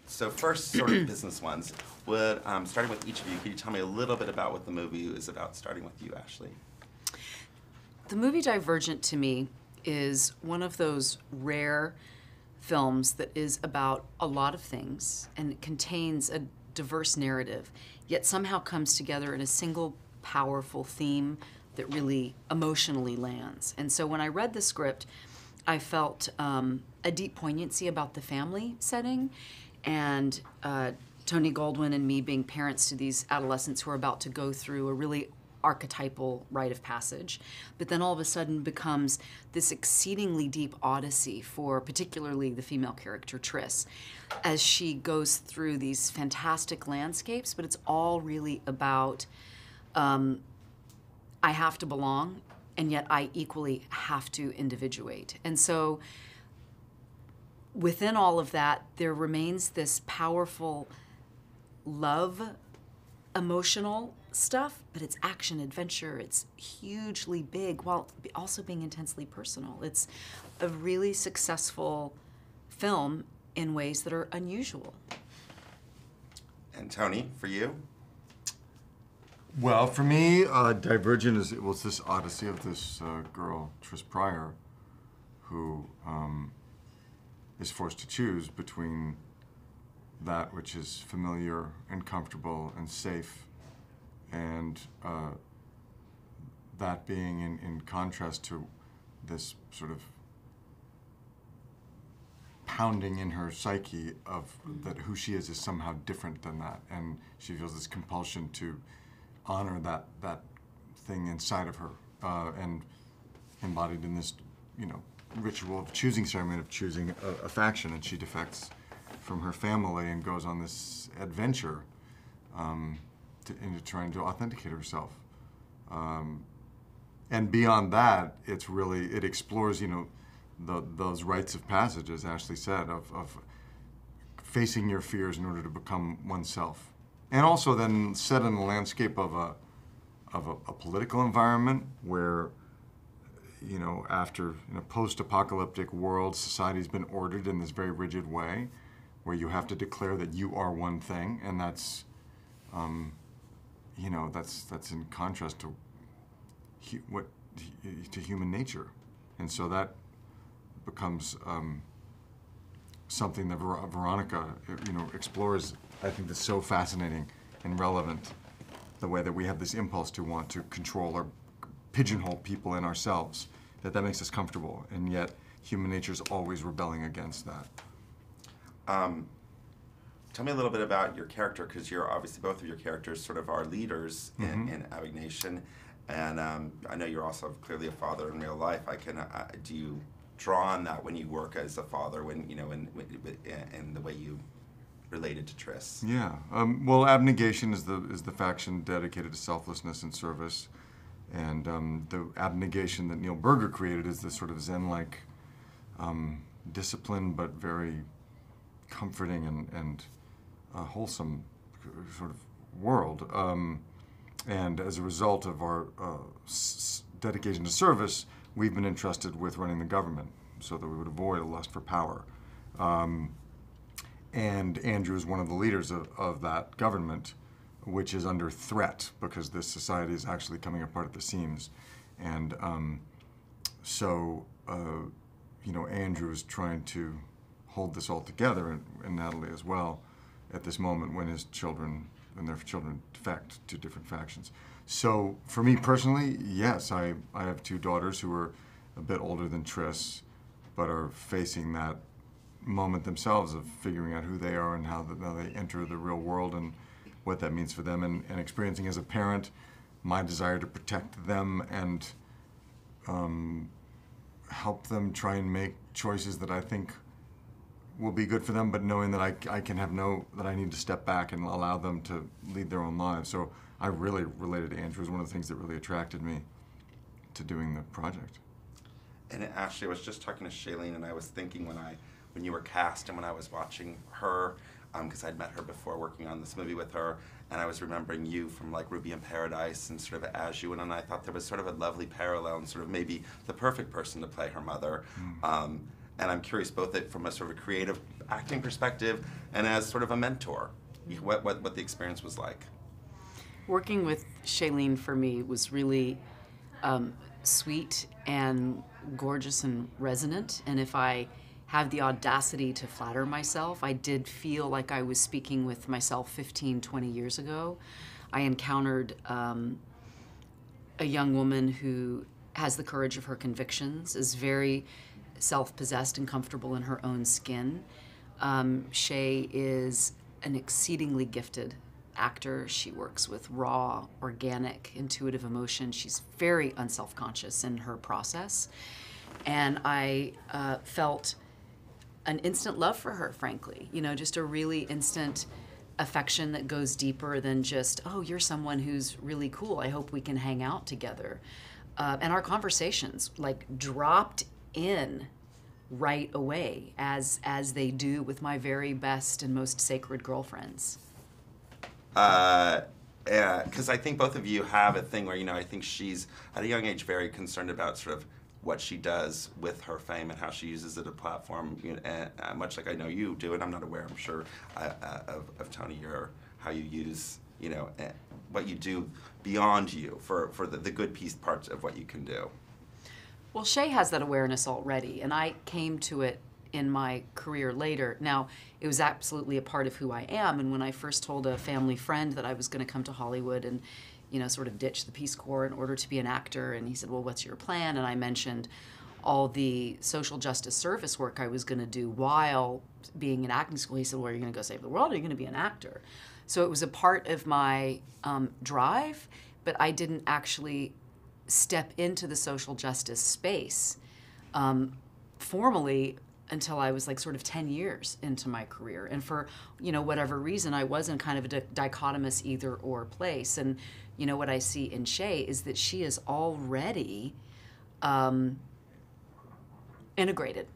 So first, sort of business ones. Would starting with each of you, could you tell me a little bit about what the movie is about? Starting with you, Ashley. The movie Divergent, to me, is one of those rare films that is about a lot of things and it contains a diverse narrative, yet somehow comes together in a single powerful theme that really emotionally lands. And so when I read the script, I felt a deep poignancy about the family setting, and Tony Goldwyn and me being parents to these adolescents who are about to go through a really archetypal rite of passage, but then all of a sudden becomes this exceedingly deep odyssey for particularly the female character Triss, as she goes through these fantastic landscapes, but it's all really about I have to belong, and yet I equally have to individuate. And so within all of that, there remains this powerful love, emotional stuff, but it's action, adventure, it's hugely big while also being intensely personal. It's a really successful film in ways that are unusual. And Tony, for you? Well, for me, Divergent was this odyssey of this girl, Triss Pryor, who is forced to choose between that which is familiar and comfortable and safe, and that being in contrast to this sort of pounding in her psyche of that who she is somehow different than that, and she feels this compulsion to honor that thing inside of her, and embodied in this, ritual of choosing ceremony of choosing a faction, and she defects from her family and goes on this adventure into trying to authenticate herself. And beyond that, it explores, those rites of passage, as Ashley said, of facing your fears in order to become oneself. And also then set in the landscape of a political environment where, after in a post-apocalyptic world, society's been ordered in this very rigid way, where you have to declare that you are one thing, and that's in contrast to to human nature, and so that becomes something that Veronica, explores. I think that's so fascinating and relevant, the way that we have this impulse to want to control or pigeonhole people in ourselves, that makes us comfortable, and yet human nature is always rebelling against that. Tell me a little bit about your character, because you're obviously both of your characters sort of are leaders in Avignation, and I know you're also clearly a father in real life. Do you draw on that when you work as a father, when in the way you related to Triss? Yeah. Well, Abnegation is the faction dedicated to selflessness and service, and the abnegation that Neil Berger created is this sort of Zen-like discipline, but very comforting and wholesome sort of world. And as a result of our dedication to service, we've been entrusted with running the government so that we would avoid a lust for power. And Andrew is one of the leaders of that government, which is under threat because this society is actually coming apart at the seams. And Andrew is trying to hold this all together, and Natalie as well, at this moment when their children defect to different factions. So for me personally, yes, I have two daughters who are a bit older than Triss, but are facing that moment themselves of figuring out who they are and how they enter the real world and what that means for them, and experiencing as a parent my desire to protect them and help them try and make choices that I think will be good for them, but knowing that I need to step back and allow them to lead their own lives. So I really related to Andrew. It was one of the things that really attracted me to doing the project. And Ashley, I was just talking to Shailene, and I was thinking when you were cast and when I was watching her, because I'd met her before working on this movie with her, and I was remembering you from like Ruby in Paradise and sort of as you, and I thought there was sort of a lovely parallel and sort of maybe the perfect person to play her mother. and I'm curious both from a sort of a creative acting perspective and as sort of a mentor, what the experience was like. Working with Shailene for me was really sweet and gorgeous and resonant. And if I have the audacity to flatter myself, I did feel like I was speaking with myself 15, 20 years ago. I encountered a young woman who has the courage of her convictions, is very self-possessed and comfortable in her own skin. Shay is an exceedingly gifted actor. She works with raw, organic, intuitive emotion. She's very unself-conscious in her process. And I felt an instant love for her, frankly. You know, just a really instant affection that goes deeper than just, oh, you're someone who's really cool. I hope we can hang out together. And our conversations, like, dropped in right away, as they do with my very best and most sacred girlfriends. Because I think both of you have a thing where, you know, I think she's at a young age very concerned about sort of what she does with her fame and how she uses it as a platform, you know, and, much like I know you do, and I'm not aware, I'm sure, of Tony, how you use, you know, what you do beyond you for the good piece parts of what you can do. Well, Shay has that awareness already, and I came to it in my career later. Now, it was absolutely a part of who I am, and when I first told a family friend that I was going to come to Hollywood and, you know, sort of ditch the Peace Corps in order to be an actor, and he said, well, what's your plan? And I mentioned all the social justice service work I was going to do while being in acting school. He said, well, are you going to go save the world, or are you going to be an actor? So it was a part of my drive, but I didn't actually step into the social justice space formally until I was like sort of 10 years into my career. And for, you know, whatever reason, I was in kind of a dichotomous either or place. And, you know, what I see in Shay is that she is already integrated